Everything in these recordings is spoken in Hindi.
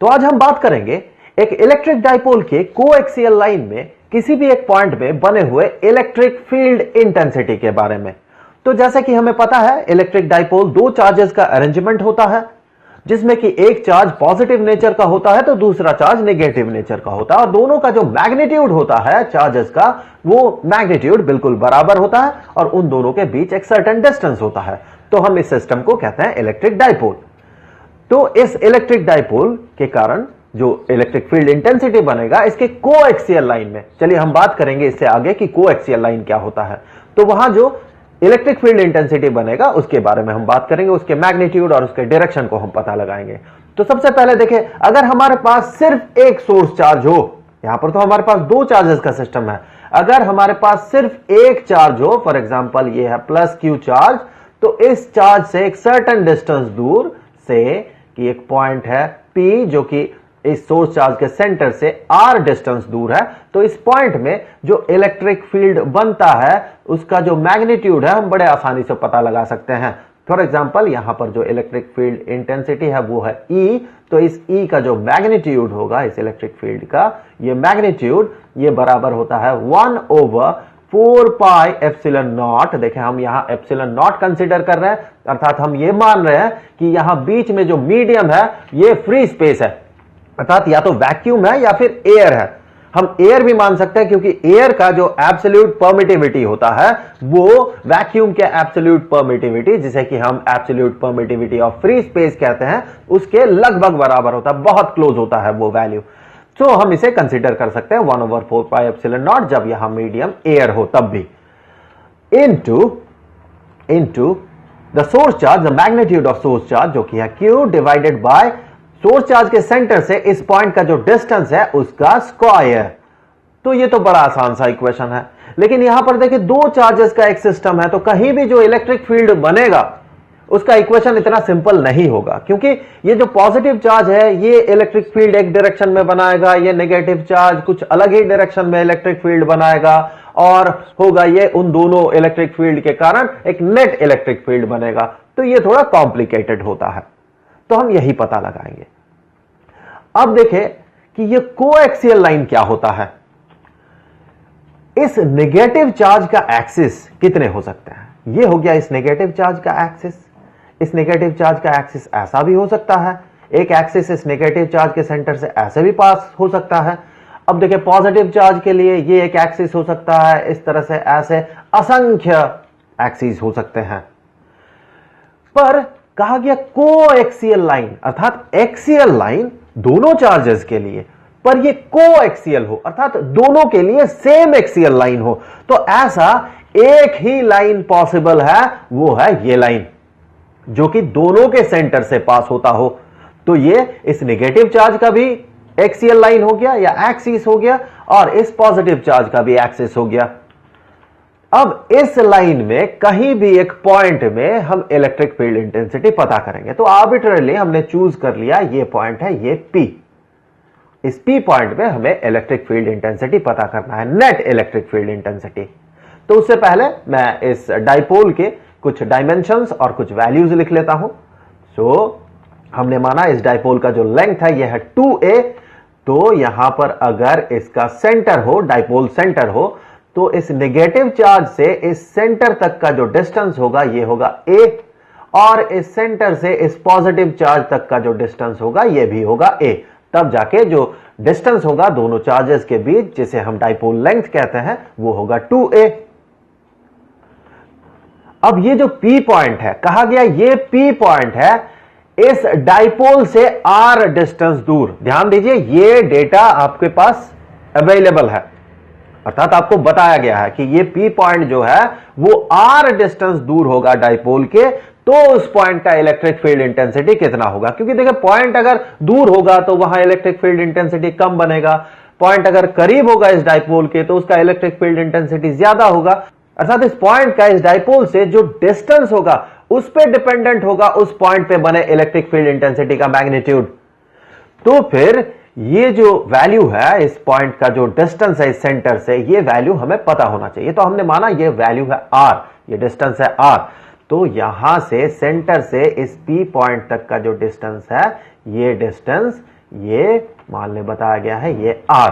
तो आज हम बात करेंगे एक इलेक्ट्रिक डाइपोल के कोएक्सियल लाइन में किसी भी एक पॉइंट में बने हुए इलेक्ट्रिक फील्ड इंटेंसिटी के बारे में। तो जैसे कि हमें पता है इलेक्ट्रिक डाइपोल दो चार्जेस का अरेंजमेंट होता है, जिसमें कि एक चार्ज पॉजिटिव नेचर का होता है तो दूसरा चार्ज नेगेटिव नेचर का होता है, और दोनों का जो मैग्नीट्यूड होता है चार्जेस का वो मैग्नीट्यूड बिल्कुल बराबर होता है और उन दोनों के बीच एक सर्टेन डिस्टेंस होता है। तो हम इस सिस्टम को कहते हैं इलेक्ट्रिक डाइपोल। तो इस इलेक्ट्रिक डाइपोल के कारण जो इलेक्ट्रिक फील्ड इंटेंसिटी बनेगा इसके कोएक्सियल लाइन में, चलिए हम बात करेंगे इससे आगे कि कोएक्सियल लाइन क्या होता है। तो वहां जो इलेक्ट्रिक फील्ड इंटेंसिटी बनेगा उसके बारे में हम बात करेंगे, उसके मैग्नीट्यूड और उसके डायरेक्शन को हम पता लगाएंगे। तो सबसे पहले देखिए, अगर हमारे पास सिर्फ एक सोर्स चार्ज हो, यहां पर तो हमारे पास दो चार्जेस का सिस्टम है, अगर हमारे पास सिर्फ एक चार्ज हो, फॉर एग्जांपल ये है प्लस क्यू चार्ज, तो इस चार्ज से एक सर्टेन डिस्टेंस दूर से कि एक पॉइंट है P जो कि इस सोर्स चार्ज के सेंटर से r डिस्टेंस दूर है, तो इस पॉइंट में जो इलेक्ट्रिक फील्ड बनता है उसका जो मैग्नीट्यूड है हम बड़े आसानी से पता लगा सकते हैं। फॉर एग्जांपल यहां पर जो इलेक्ट्रिक फील्ड इंटेंसिटी है वो है E, तो इस E का जो मैग्नीट्यूड होगा इस इलेक्ट्रिक फील्ड का, ये मैग्नीट्यूड ये बराबर होता है 1/4 पाई एप्सिलॉन नॉट। देखें हम यहां एप्सिलॉन नॉट कंसीडर कर रहे हैं, अर्थात हम ये मान रहे हैं कि यहां बीच में जो मीडियम है ये फ्री स्पेस है, अर्थात या तो वैक्यूम है या फिर एयर है। हम एयर भी मान सकते हैं क्योंकि एयर का जो एब्सोल्यूट परमिटिविटी होता है वो वैक्यूम के एब्सोल्यूट परमिटिविटी, जिसे कि हम absolute permittivity of free space कहते हैं, उसके लगभग बराबर होता है, बहुत क्लोज होता है वो वैल्यू। तो हम इसे कंसीडर कर सकते हैं 1/4 पाई एप्सिलॉन नॉट जब यहां मीडियम एयर हो तब भी, into the source charge, the magnitude of source charge जो कि है Q divided by source charge के सेंटर से इस पॉइंट का जो डिस्टेंस है उसका स्क्वायर। तो ये तो बड़ा आसान सा इक्वेशन है, लेकिन यहां पर देखिए दो चार्जेस का एक सिस्टम है, तो कहीं भी जो इलेक्ट्रिक फील्ड बनेगा उसका इक्वेशन इतना सिंपल नहीं होगा, क्योंकि ये जो पॉजिटिव चार्ज है ये इलेक्ट्रिक फील्ड एक डायरेक्शन में बनाएगा, ये नेगेटिव चार्ज कुछ अलग ही डायरेक्शन में इलेक्ट्रिक फील्ड बनाएगा, और होगा ये उन दोनों इलेक्ट्रिक फील्ड के कारण एक नेट इलेक्ट्रिक फील्ड बनेगा। तो ये थोड़ा कॉम्प्लिकेटेड होता है, तो हम यही पता लगाएंगे। अब देखें कि ये कोएक्सियल लाइन क्या होता है। इस नेगेटिव चार्ज का एक्सिस कितने हो सकते हैं, ये हो गया इस नेगेटिव चार्ज का एक्सिस। इस नेगेटिव चार्ज का एक्सिस ऐसा भी हो सकता है, एक एक्सिस इस नेगेटिव चार्ज के सेंटर से ऐसे भी पास हो सकता है। अब देखिए पॉजिटिव चार्ज के लिए ये एक एक्सिस हो सकता है, इस तरह से ऐसे असंख्य एक्सिस हो सकते हैं। पर कहा गया कोएक्सियल लाइन, अर्थात एक्सियल लाइन दोनों चार्जेस के लिए, पर ये कोएक्सियल हो, अर्थात दोनों के लिए सेम एक्सियल लाइन हो, तो ऐसा एक ही लाइन पॉसिबल है, वो है ये लाइन जो कि दोनों के सेंटर से पास होता हो। तो ये इस नेगेटिव चार्ज का भी एक्सियल लाइन हो गया या एक्सिस हो गया, और इस पॉजिटिव चार्ज का भी एक्सिस हो गया। अब इस लाइन में कहीं भी एक पॉइंट में हम इलेक्ट्रिक फील्ड इंटेंसिटी पता करेंगे। तो आर्बिट्ररीली हमने चूज कर लिया ये पॉइंट है ये P, इस P पॉइंट में हमें इलेक्ट्रिक फील्ड इंटेंसिटी पता करना है, नेट इलेक्ट्रिक फील्ड इंटेंसिटी। तो उससे पहले मैं इस डाइपोल के कुछ डायमेंशंस और कुछ वैल्यूज लिख लेता हूं। हमने माना इस डाइपोल का जो लेंथ है यह है 2a, तो यहां पर अगर इसका सेंटर हो, डाइपोल सेंटर हो, तो इस नेगेटिव चार्ज से इस सेंटर तक का जो डिस्टेंस होगा ये होगा a, और इस सेंटर से इस पॉजिटिव चार्ज तक का जो डिस्टेंस होगा ये भी होगा a। तब जाके जो डिस्टेंस होगा दोनों चार्जेस के बीच, जिसे हम डाइपोल लेंथ कहते हैं, वो होगा 2a। अब ये जो P पॉइंट है, कहा गया ये P पॉइंट है इस डाइपोल से r डिस्टेंस दूर। ध्यान दीजिए ये डेटा आपके पास अवेलेबल है, अर्थात आपको बताया गया है कि ये P पॉइंट जो है वो r डिस्टेंस दूर होगा डाइपोल के, तो उस पॉइंट का इलेक्ट्रिक फील्ड इंटेंसिटी कितना होगा। क्योंकि देखिए पॉइंट अगर दूर होगा तो वहां इलेक्ट्रिक फील्ड इंटेंसिटी कम बनेगा, पॉइंट अगर करीब होगा इस डाइपोल के तो उसका इलेक्ट्रिक फील्ड इंटेंसिटी ज्यादा होगा, अर्थात इस पॉइंट का इस डाइपोल से जो डिस्टेंस होगा उस पर डिपेंडेंट होगा उस पॉइंट पे बने इलेक्ट्रिक फील्ड इंटेंसिटी का मैग्नीट्यूड। तो फिर ये जो वैल्यू है इस पॉइंट का जो डिस्टेंस है इस सेंटर से, ये वैल्यू हमें पता होना चाहिए। तो हमने माना ये वैल्यू है r, ये डिस्टेंस है r, तो यहां से सेंटर से इस P पॉइंट तक का जो डिस्टेंस है ये डिस्टेंस ये मान ले बताया गया है ये R।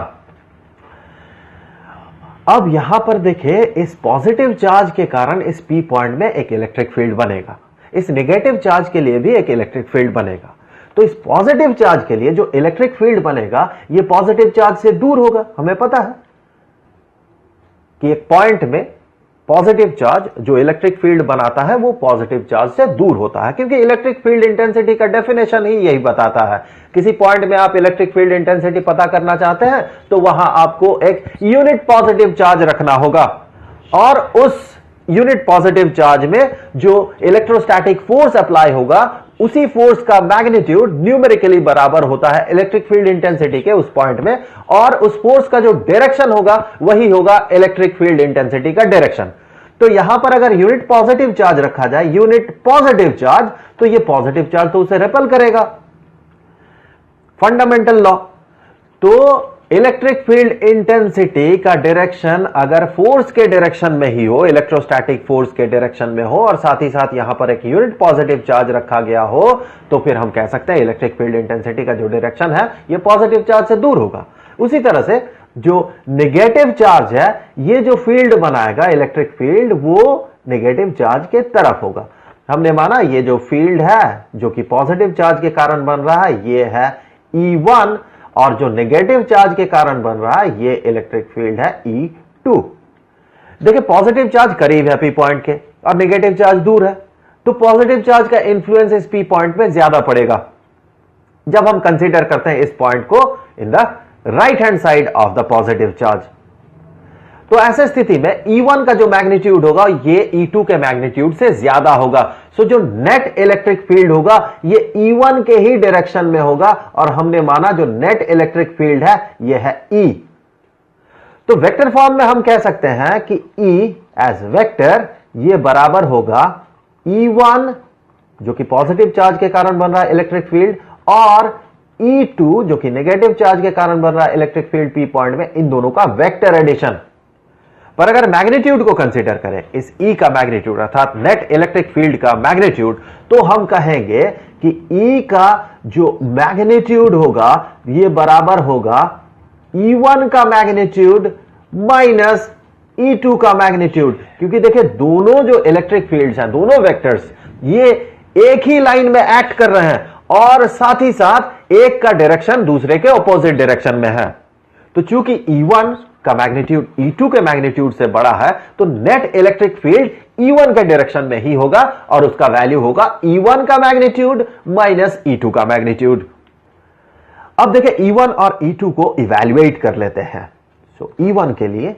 अब यहां पर देखिए, इस पॉजिटिव चार्ज के कारण इस P पॉइंट में एक इलेक्ट्रिक फील्ड बनेगा, इस नेगेटिव चार्ज के लिए भी एक इलेक्ट्रिक फील्ड बनेगा। तो इस पॉजिटिव चार्ज के लिए जो इलेक्ट्रिक फील्ड बनेगा ये पॉजिटिव चार्ज से दूर होगा। हमें पता है कि एक पॉइंट में पॉजिटिव चार्ज जो इलेक्ट्रिक फील्ड बनाता है वो पॉजिटिव चार्ज से दूर होता है, क्योंकि इलेक्ट्रिक फील्ड इंटेंसिटी का डेफिनेशन ही यही बताता है। किसी पॉइंट में आप इलेक्ट्रिक फील्ड इंटेंसिटी पता करना चाहते हैं तो वहां आपको एक यूनिट पॉजिटिव चार्ज रखना होगा, और उस यूनिट पॉजिटिव चार्ज में जो इलेक्ट्रोस्टैटिक फोर्स अप्लाई होगा उसी फोर्स का मैग्नीट्यूड न्यूमेरिकली बराबर होता है इलेक्ट्रिक फील्ड इंटेंसिटी के उस पॉइंट में, और उस फोर्स का जो डायरेक्शन होगा वही होगा इलेक्ट्रिक फील्ड इंटेंसिटी का डायरेक्शन। तो यहां पर अगर यूनिट पॉजिटिव चार्ज रखा जाए, यूनिट पॉजिटिव चार्ज, तो ये पॉजिटिव चार्ज तो उसे रिपेल करेगा, फंडामेंटल लॉ। तो इलेक्ट्रिक फील्ड इंटेंसिटी का डायरेक्शन अगर फोर्स के डायरेक्शन में ही हो, इलेक्ट्रोस्टैटिक फोर्स के डायरेक्शन में हो, और साथ ही साथ यहां पर एक यूनिट पॉजिटिव चार्ज रखा गया हो, तो फिर हम कह सकते हैं इलेक्ट्रिक फील्ड इंटेंसिटी का जो डायरेक्शन है ये पॉजिटिव चार्ज से दूर होगा। उसी तरह से जो नेगेटिव चार्ज है, ये जो फील्ड बनाएगा इलेक्ट्रिक फील्ड, वो नेगेटिव चार्ज के तरफ होगा। हमने माना ये जो फील्ड है जो कि पॉजिटिव चार्ज के कारण बन रहा है ये है E1, और जो नेगेटिव चार्ज के कारण बन रहा है ये इलेक्ट्रिक फील्ड है E2। देखिए, पॉजिटिव चार्ज करीब है P पॉइंट के और नेगेटिव चार्ज दूर है, तो पॉजिटिव चार्ज का इंफ्लुएंस इस P पॉइंट में ज्यादा पड़ेगा जब हम कंसीडर करते हैं इस पॉइंट को in the right hand side of the positive charge. तो ऐसे स्थिति में E1 का जो मैग्नीट्यूड होगा ये E2 के मैग्नीट्यूड से ज्यादा होगा। सो जो नेट इलेक्ट्रिक फील्ड होगा ये E1 के ही डायरेक्शन में होगा, और हमने माना जो नेट इलेक्ट्रिक फील्ड है ये है E। तो वेक्टर फॉर्म में हम कह सकते हैं कि E एज वेक्टर ये बराबर होगा E1 जो कि पॉजिटिव चार्ज के कारण बन रहा है इलेक्ट्रिक फील्ड, और E2 जो कि नेगेटिव चार्ज के कारण बन रहा है इलेक्ट्रिक फील्ड P पॉइंट में, इन दोनों का वेक्टर एडिशन। पर अगर मैग्नीट्यूड को कंसीडर करें, इस E का मैग्नीट्यूड अर्थात नेट इलेक्ट्रिक फील्ड का मैग्नीट्यूड, तो हम कहेंगे कि E का जो मैग्नीट्यूड होगा ये बराबर होगा E1 का मैग्नीट्यूड माइनस E2 का मैग्नीट्यूड। क्योंकि देखिए, दोनों जो इलेक्ट्रिक फील्ड्स हैं, दोनों वेक्टर्स, ये एक ही लाइन में एक्ट कर रहे हैं, और साथ ही साथ एक का डायरेक्शन दूसरे के ऑपोजिट डायरेक्शन में है। तो चूंकि E1 का मैग्नीट्यूड E2 के मैग्नीट्यूड से बड़ा है, तो नेट इलेक्ट्रिक फील्ड E1 के डायरेक्शन में ही होगा, और उसका वैल्यू होगा E1 का मैग्नीट्यूड माइनस E2 का मैग्नीट्यूड। अब देखिए, E1 और E2 को इवैल्यूएट कर लेते हैं। सो E1 के लिए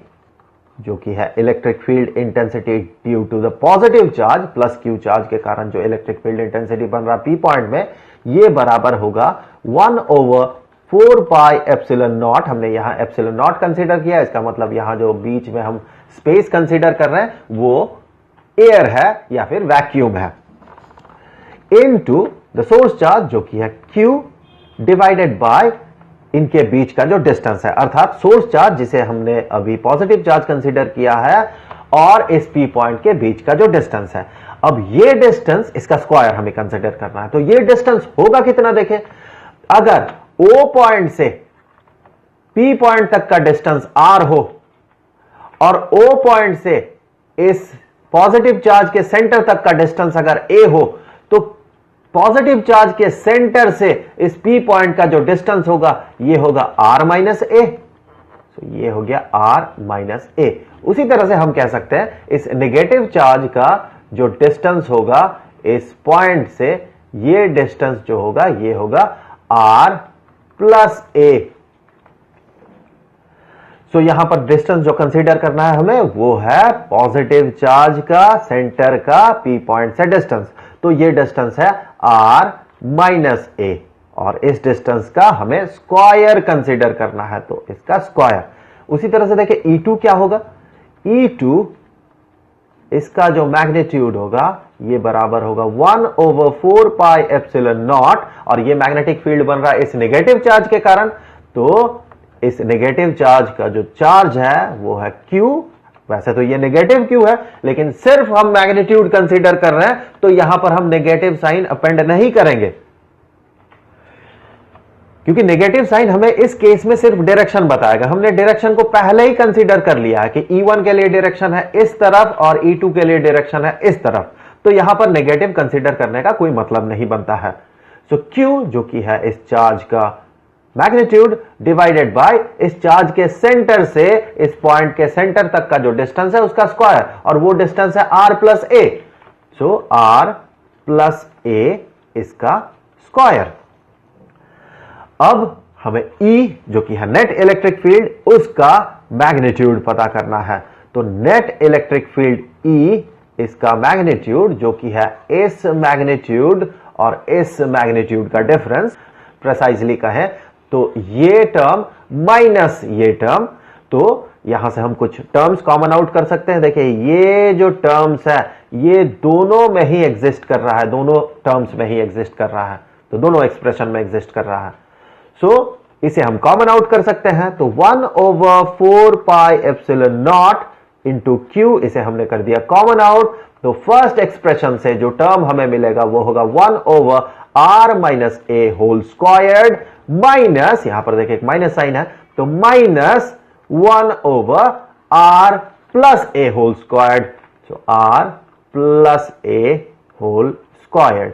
जो कि है electric field intensity due to the positive charge plus Q charge के कारण जो इलेक्ट्रिक फील्ड इंटेंसिटी बन रहा P पॉइंट में, ये बराबर होगा 1/4 पाई एप्सिलॉन नॉट। हमने यहां एप्सिलॉन नॉट कंसीडर किया, इसका मतलब यहां जो बीच में हम स्पेस कंसीडर कर रहे हैं वो एयर है या फिर वैक्यूम है, इनटू द सोर्स चार्ज जो कि है Q डिवाइडेड बाय इनके बीच का जो डिस्टेंस है, अर्थात सोर्स चार्ज जिसे हमने अभी पॉजिटिव चार्ज कंसीडर किया है और इस P पॉइंट के बीच का जो डिस्टेंस है। अब ये डिस्टेंस, इसका स्क्वायर हमें कंसीडर करना है, तो ये डिस्टेंस होगा कितना? देखें, अगर O पॉइंट से P पॉइंट तक का डिस्टेंस R हो और O पॉइंट से इस पॉजिटिव चार्ज के सेंटर तक का डिस्टेंस अगर A हो, तो पॉजिटिव चार्ज के सेंटर से इस P पॉइंट का जो डिस्टेंस होगा ये होगा R माइनस A। तो ये हो गया R माइनस A। उसी तरह से हम कह सकते हैं इस नेगेटिव चार्ज का जो डिस्टेंस होगा इस पॉइंट से, ये डिस्टेंस जो होगा ये होगा R प्लस A। तो यहां पर डिस्टेंस जो कंसीडर करना है हमें वो है पॉजिटिव चार्ज का सेंटर का P पॉइंट से डिस्टेंस। तो ये डिस्टेंस है R माइनस A, और इस डिस्टेंस का हमें स्क्वायर कंसीडर करना है, तो इसका स्क्वायर। उसी तरह से देखिए E2 क्या होगा, E2 इसका जो मैग्नीट्यूड होगा ये बराबर होगा 1/4 पाई एप्सिलॉन नॉट, और ये मैग्नेटिक फील्ड बन रहा है इस नेगेटिव चार्ज के कारण, तो इस नेगेटिव चार्ज का जो चार्ज है वो है Q। वैसे तो ये नेगेटिव Q है, लेकिन सिर्फ हम मैग्नीट्यूड कंसीडर कर रहे हैं तो यहां पर हम नेगेटिव साइन अपेंड नहीं करेंगे। क्योंकि नेगेटिव साइन हमें इस केस में सिर्फ डायरेक्शन बताएगा। हमने डायरेक्शन को पहले ही कंसीडर कर लिया है कि E1 के लिए डायरेक्शन है इस तरफ और E2 के लिए डायरेक्शन है इस तरफ, तो यहां पर नेगेटिव कंसीडर करने का कोई मतलब नहीं बनता है। सो Q जो कि है इस चार्ज का मैग्नीट्यूड डिवाइडेड बाय इस चार्ज के सेंटर से इस पॉइंट के सेंटर तक का जो डिस्टेंस है उसका स्क्वायर, और वो डिस्टेंस है r प्लस ए। सो r प्लस ए इसका स्क्वायर। अब हमें E जो कि है नेट इलेक्ट्रिक फील्ड, उसका मैग्नीट्यूड पता करना है। तो नेट इलेक्ट्रिक फील्ड E इसका मैग्नीट्यूड जो कि है इस मैग्नीट्यूड और इस मैग्नीट्यूड का डिफरेंस, प्रिसाइजली कहें तो ये टर्म माइनस ये टर्म, तो यहां से हम कुछ टर्म्स कॉमन आउट कर सकते हैं। देखिए ये जो टर्म्स है ये दोनों में ही एग्जिस्ट कर रहा है, दोनों टर्म्स में ही एग्जिस्ट कर रहा है, तो दोनों एक्सप्रेशन में एग्जिस्ट कर रहा है। सो इसे हम कॉमन आउट कर सकते हैं, तो 1/4 pi epsilon not into Q, इसे हमने कर दिया कॉमन आउट। तो फर्स्ट एक्सप्रेशन से जो टर्म हमें मिलेगा वो होगा 1/r माइनस ए होल स्क्वायर्ड माइनस, यहां पर देखिए एक माइनस साइन है, तो माइनस 1/r प्लस ए होल स्क्वायर्ड, सो r प्लस ए होल स्क्वायर्ड।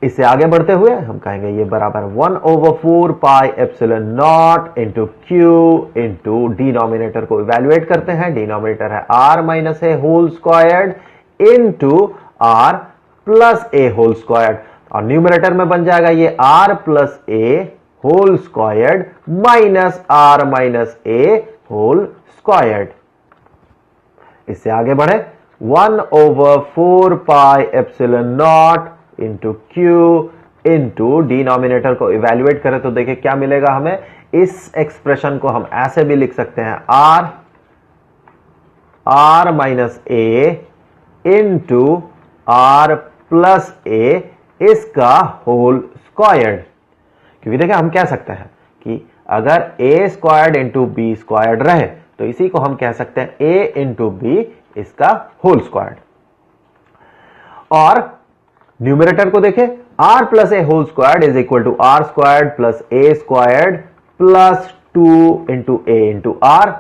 इससे आगे बढ़ते हुए हम कहेंगे ये बराबर 1/4 pi epsilon not into q into denominator को इवेल्युएट करते हैं। डिनोमिनेटर है r माइनस ए whole squared into r plus ए होल स्क्वायर्ड, और न्यूमिनेटर में बन जाएगा ये r प्लस ए whole squared minus r minus ए होल स्क्वायर्ड। इससे आगे बढ़े 1/4 pi epsilon not into q into denominator को इवेल्युएट करें तो देखिए क्या मिलेगा हमें। इस एक्सप्रेशन को हम ऐसे भी लिख सकते हैं r minus a into r plus ए इसका होल स्क्वायर्ड। क्योंकि देखिए हम कह सकते हैं कि अगर a squared into B squared रहे तो इसी को हम कह सकते हैं a इंटू बी इसका होल स्क्वायर्ड। और न्यूमरेटर को देखें, r plus A whole squared is equal to r squared plus A squared plus 2 into A into R.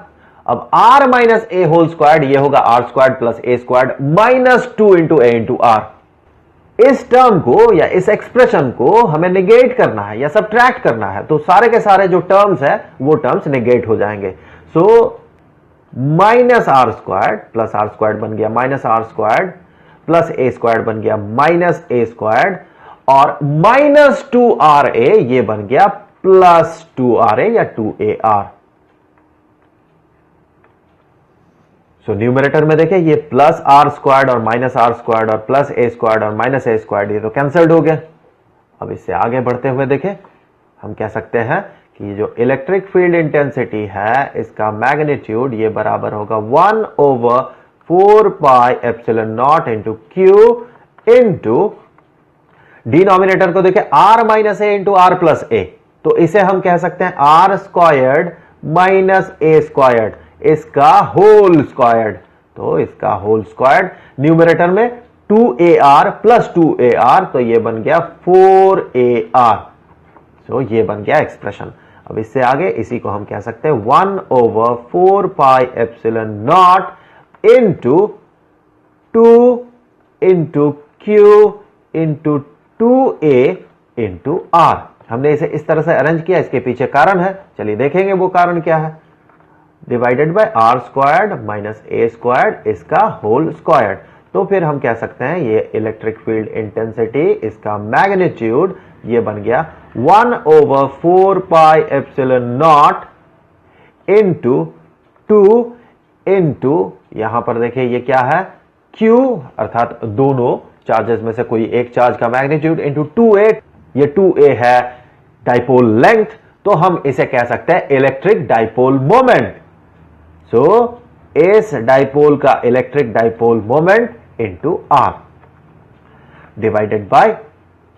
अब r माइनस ए होल स्क्वायर्ड ये होगा r squared plus A squared minus 2 into A into R. इस टर्म को या इस एक्सप्रेशन को हमें निगेट करना है या सब्ट्रैक्ट करना है, तो सारे के सारे जो टर्म्स है वो टर्म्स निगेट हो जाएंगे। So minus R squared plus R squared बन गया minus R squared plus A squared बन गया माइनस ए स्क्वायर्ड, और माइनस 2ra ये बन गया प्लस 2ra या 2ar। सो न्यूमरेटर में देखिए ये प्लस आर स्क्वायर्ड और माइनस आर स्क्वायर्ड और प्लस ए स्क्वायर्ड और माइनस ए स्क्वायर्ड ये तो कैंसल्ड हो गया। अब इससे आगे बढ़ते हुए देखें हम कह सकते हैं कि जो इलेक्ट्रिक फील्ड इंटेंसिटी है इसका मैग्नीट्यूड ये बराबर होगा 1/4 pi epsilon not into q into denominator को देखें r minus a into r plus a, तो इसे हम कह सकते हैं r स्क्वायर्ड माइनस ए स्क्वायर्ड इसका होल स्क्वायर्ड, तो इसका होल स्क्वायर्ड। न्यूमरेटर में 2ar प्लस 2ar, तो ये बन गया 4ar। सो ये बन गया एक्सप्रेशन। अब इससे आगे इसी को हम कह सकते हैं 1/4 pi epsilon not into 2 into q into 2a into r। हमने इसे इस तरह से अरेंज किया, इसके पीछे कारण है, चलिए देखेंगे वो कारण क्या है। Divided by r squared minus a squared इसका होल स्क्वायर्ड। तो फिर हम कह सकते हैं ये इलेक्ट्रिक फील्ड इंटेंसिटी इसका मैग्नीट्यूड ये बन गया 1/4 pi epsilon not into 2 into यहां पर देखिए ये क्या है Q, अर्थात दोनों चार्जेस में से कोई एक चार्ज का मैग्नीट्यूड इंटू 2a, ये 2a है डाइपोल लेंथ, तो हम इसे कह सकते हैं इलेक्ट्रिक डाइपोल मोमेंट। सो इस डाइपोल का electric dipole moment into r divided by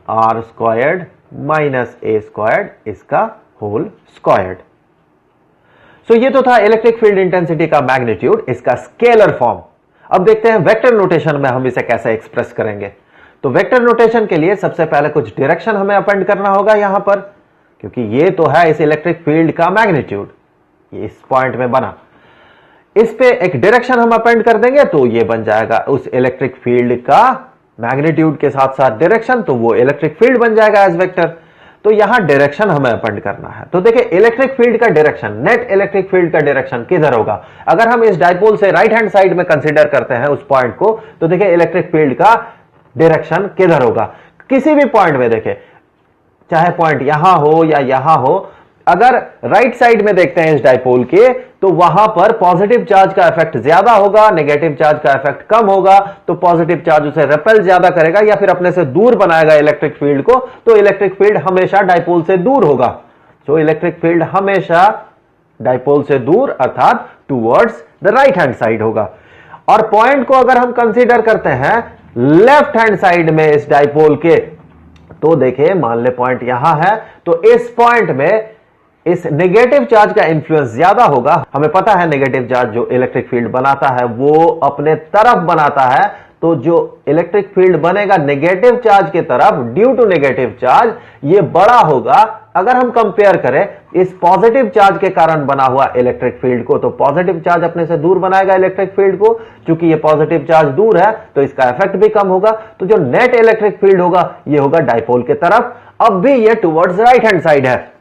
r squared minus a squared इसका होल स्क्वायर्ड। सो ये तो था इलेक्ट्रिक फील्ड इंटेंसिटी का मैग्नीट्यूड, इसका स्केलर फॉर्म। अब देखते हैं वेक्टर नोटेशन में हम इसे कैसे एक्सप्रेस करेंगे। तो वेक्टर नोटेशन के लिए सबसे पहले कुछ डायरेक्शन हमें अपेंड करना होगा यहां पर, क्योंकि ये तो है इस इलेक्ट्रिक फील्ड का मैग्नीट्यूड, ये इस पॉइंट में बना, इस पे एक डायरेक्शन हम अपेंड कर देंगे तो ये बन जाएगा उस इलेक्ट्रिक फील्ड का मैग्नीट्यूड के साथ साथ डायरेक्शन, तो वो इलेक्ट्रिक फील्ड बन जाएगा एज वेक्टर। तो यहां डायरेक्शन हमें अपेंड करना है। तो देखिए इलेक्ट्रिक फील्ड का डायरेक्शन, नेट इलेक्ट्रिक फील्ड का डायरेक्शन किधर होगा? अगर हम इस डाइपोल से राइट हैंड साइड में कंसीडर करते हैं उस पॉइंट को, तो देखिए इलेक्ट्रिक फील्ड का डायरेक्शन किधर होगा? किसी भी पॉइंट में देखें, चाहे पॉइंट यहां हो या यहां हो, अगर राइट साइड में देखते हैं इस डाइपोल के, तो वहां पर पॉजिटिव चार्ज का इफेक्ट ज्यादा होगा, नेगेटिव चार्ज का इफेक्ट कम होगा। तो पॉजिटिव चार्ज उसे रिपेल ज्यादा करेगा या फिर अपने से दूर बनाएगा इलेक्ट्रिक फील्ड को, तो इलेक्ट्रिक फील्ड हमेशा डाइपोल से दूर होगा। तो इलेक्ट्रिक फील्ड हमेशा डाइपोल से दूर अर्थात towards the right hand side होगा। और पॉइंट को अगर हम कंसीडर करते हैं लेफ्ट हैंड साइड में इस डाइपोल के, तो देखिए मान ले पॉइंट यहां है, तो इस पॉइंट में इस नेगेटिव चार्ज का इंफ्लुएंस ज्यादा होगा। हमें पता है नेगेटिव चार्ज जो इलेक्ट्रिक फील्ड बनाता है वो अपने तरफ बनाता है, तो जो इलेक्ट्रिक फील्ड बनेगा नेगेटिव चार्ज की तरफ ड्यू टू नेगेटिव चार्ज, ये बड़ा होगा अगर हम कंपेयर करें इस पॉजिटिव चार्ज के कारण बना हुआ इलेक्ट्रिक फील्ड को। तो पॉजिटिव चार्ज अपने से दूर बनाएगा इलेक्ट्रिक फील्ड को, क्योंकि ये पॉजिटिव चार्ज दूर है तो इसका इफेक्ट भी कम होगा। तो जो नेट इलेक्ट्रिक फील्ड होगा ये होगा डाइपोल की तरफ, अब भी ये टुवर्ड्स राइट हैंड साइड है।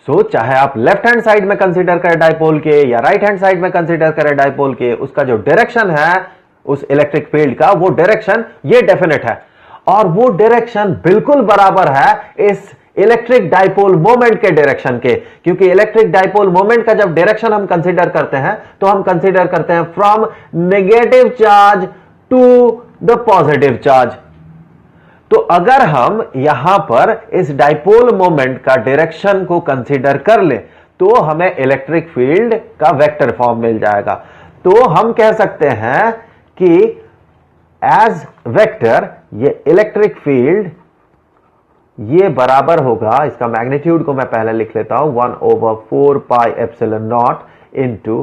चाहे आप लेफ्ट हैंड साइड में कंसीडर करें डाइपोल के या राइट हैंड साइड में कंसीडर करें डाइपोल के, उसका जो डायरेक्शन है उस इलेक्ट्रिक फील्ड का, वो डायरेक्शन ये डेफिनेट है, और वो डायरेक्शन बिल्कुल बराबर है इस इलेक्ट्रिक डाइपोल मोमेंट के डायरेक्शन के। क्योंकि इलेक्ट्रिक डाइपोल मोमेंट का जब डायरेक्शन हम कंसीडर करते हैं तो हम कंसीडर करते हैं from negative charge to the positive charge. तो अगर हम यहां पर इस डाइपोल मोमेंट का डायरेक्शन को कंसीडर कर ले तो हमें इलेक्ट्रिक फील्ड का वेक्टर फॉर्म मिल जाएगा। तो हम कह सकते हैं कि एज वेक्टर ये इलेक्ट्रिक फील्ड ये बराबर होगा, इसका मैग्नीट्यूड को मैं पहले लिख लेता हूं, 1/4 pi epsilon not into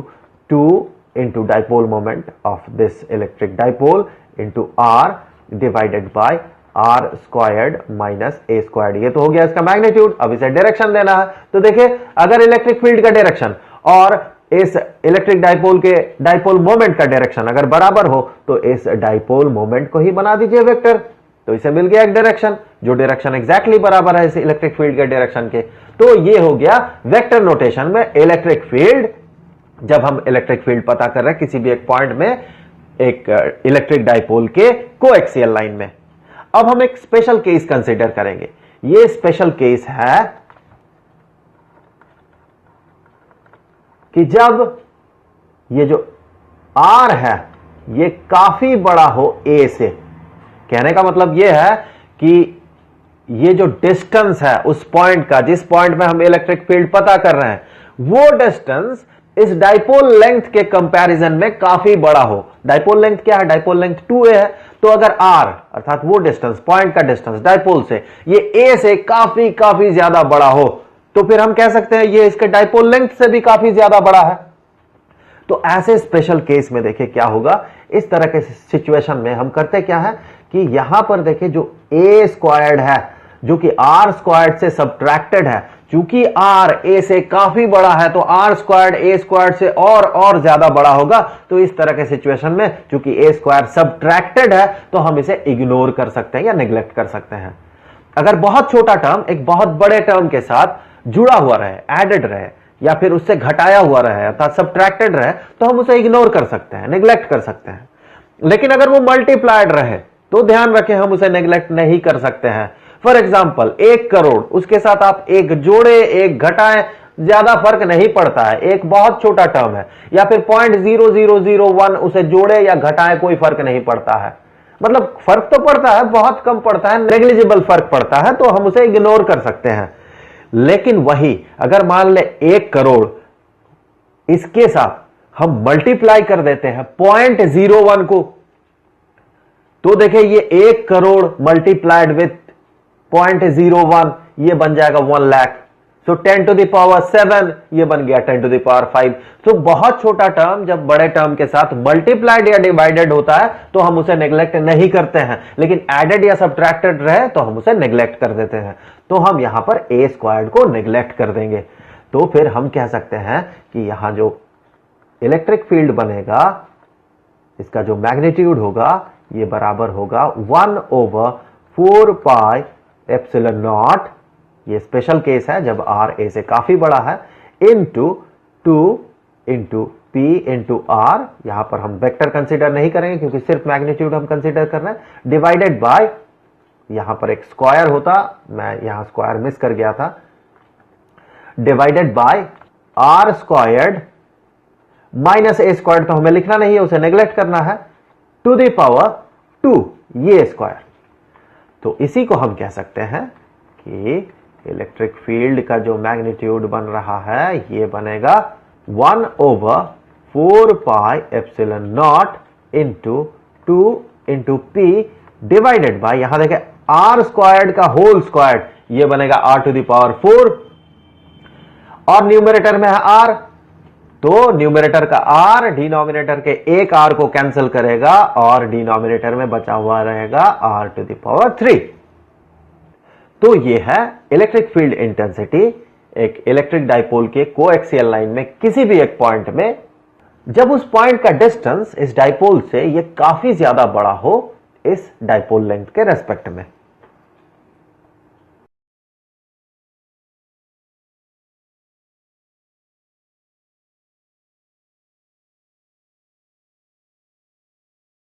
2 into dipole moment of this electric dipole into r divided by r squared minus A squared. ये तो हो गया इसका मैग्नीट्यूड। अब इसे डायरेक्शन देना है, तो देखिए अगर इलेक्ट्रिक फील्ड का डायरेक्शन और इस इलेक्ट्रिक डाइपोल के डाइपोल मोमेंट का डायरेक्शन अगर बराबर हो तो इस डाइपोल मोमेंट को ही बना दीजिए वेक्टर। तो इसे मिल गया एक डायरेक्शन, जो डायरेक्शन एग्जैक्टली बराबर है इस इलेक्ट्रिक फील्ड के डायरेक्शन के। तो ये हो गया वेक्टर नोटेशन में इलेक्ट्रिक फील्ड, जब हम इलेक्ट्रिक फील्ड पता कर रहे हैं किसी भी एक पॉइंट में एक इलेक्ट्रिक डाइपोल के कोएक्सियल लाइन में। अब हम एक स्पेशल केस कंसीडर करेंगे। ये स्पेशल केस है कि जब ये जो R है ये काफी बड़ा हो A से। कहने का मतलब ये है कि ये जो डिस्टेंस है उस पॉइंट का, जिस पॉइंट में हम इलेक्ट्रिक फील्ड पता कर रहे हैं, वो डिस्टेंस इस डाइपोल लेंथ के कंपैरिजन में काफी बड़ा हो। डाइपोल लेंथ क्या है? डाइपोल लेंथ 2a है। तो अगर r अर्थात वो डिस्टेंस, पॉइंट का डिस्टेंस डाइपोल से, ये a से काफी काफी ज्यादा बड़ा हो, तो फिर हम कह सकते हैं ये इसके डाइपोल लेंथ से भी काफी ज्यादा बड़ा है। तो ऐसे स्पेशल केस में देखिए क्या होगा, इस तरह के सिचुएशन में हम करते क्या है कि यहां पर देखिए जो a स्क्वायर्ड है जो कि r स्क्वायर्ड से सब्ट्रैक्टेड है, चूंकि r a से काफी बड़ा है तो r स्क्वायर्ड a स्क्वायर्ड से और ज्यादा बड़ा होगा। तो इस तरह के सिचुएशन में चूंकि a स्क्वायर्ड सब्ट्रैक्टेड है तो हम इसे इग्नोर कर सकते हैं या नेग्लेक्ट कर सकते हैं। अगर बहुत छोटा टर्म एक बहुत बड़े टर्म के साथ जुड़ा हुआ रहे, एडेड रहे या फिर उससे घटाया हुआ रहे अर्थात सब्ट्रैक्टेड रहे, तो हम उसे इग्नोर कर सकते हैं, नेग्लेक्ट कर सकते हैं। लेकिन अगर वो मल्टीप्लाइड रहे तो ध्यान रखें हम उसे नेग्लेक्ट नहीं कर सकते हैं। फॉर एग्जाम्पल 1 करोड़, उसके साथ आप एक जोड़े एक घटाएं, ज्यादा फर्क नहीं पड़ता है, एक बहुत छोटा टर्म है। या फिर 0.0001 उसे जोड़े या घटाएं, कोई फर्क नहीं पड़ता है। मतलब फर्क तो पड़ता है, बहुत कम पड़ता है, नेग्लिजिबल फर्क पड़ता है, तो हम उसे इग्नोर कर सकते हैं। लेकिन वही अगर मान ले 1 करोड़, इसके साथ हम मल्टीप्लाई कर देते हैं 0.01 को, तो देखिए ये 1 करोड़ मल्टीप्लाइड विथ 0.01 ये बन जाएगा 1 लाख। सो 10 टू द पावर 7 ये बन गया 10 टू द पावर 5। तो बहुत छोटा टर्म जब बड़े टर्म के साथ मल्टीप्लाइड या डिवाइडेड होता है तो हम उसे नेग्लेक्ट नहीं करते हैं, लेकिन एडेड या सब्ट्रैक्टेड रहे तो हम उसे नेग्लेक्ट कर देते हैं। तो हम यहां पर ए स्क्वायर्ड को नेग्लेक्ट कर देंगे। तो फिर हम कह सकते हैं कि यहां जो इलेक्ट्रिक फील्ड बनेगा, इसका जो मैग्नीट्यूड होगा ये बराबर होगा 1/4 पाई एप्सिलॉन नॉट, ये स्पेशल केस है जब r a से काफी बड़ा है, into 2 into p into r, यहां पर हम वेक्टर कंसीडर नहीं करेंगे क्योंकि सिर्फ मैग्नीट्यूड हम कंसीडर कर रहे हैं, डिवाइडेड बाय, यहां पर एक स्क्वायर होता, मैं यहां स्क्वायर मिस कर गया था, divided by r squared minus a squared, तो हमें लिखना नहीं है, उसे नेग्लेक्ट करना है, टू द पावर 2 ये स्क्वायर। तो इसी को हम कह सकते हैं कि इलेक्ट्रिक फील्ड का जो मैग्नीट्यूड बन रहा है ये बनेगा 1/4 pi epsilon not into 2 into p divided by, यहां देखें r स्क्वायर्ड का होल स्क्वायर्ड, ये बनेगा r टू द पावर 4 और न्यूमरेटर में है r, तो न्यूमरेटर का r डिनोमिनेटर के एक r को कैंसिल करेगा और डिनोमिनेटर में बचा हुआ रहेगा r टू द पावर 3। तो ये है इलेक्ट्रिक फील्ड इंटेंसिटी एक इलेक्ट्रिक डाइपोल के कोएक्सियल लाइन में किसी भी एक पॉइंट में, जब उस पॉइंट का डिस्टेंस इस डाइपोल से ये काफी ज्यादा बड़ा हो इस डाइपोल लेंथ के रेस्पेक्ट में।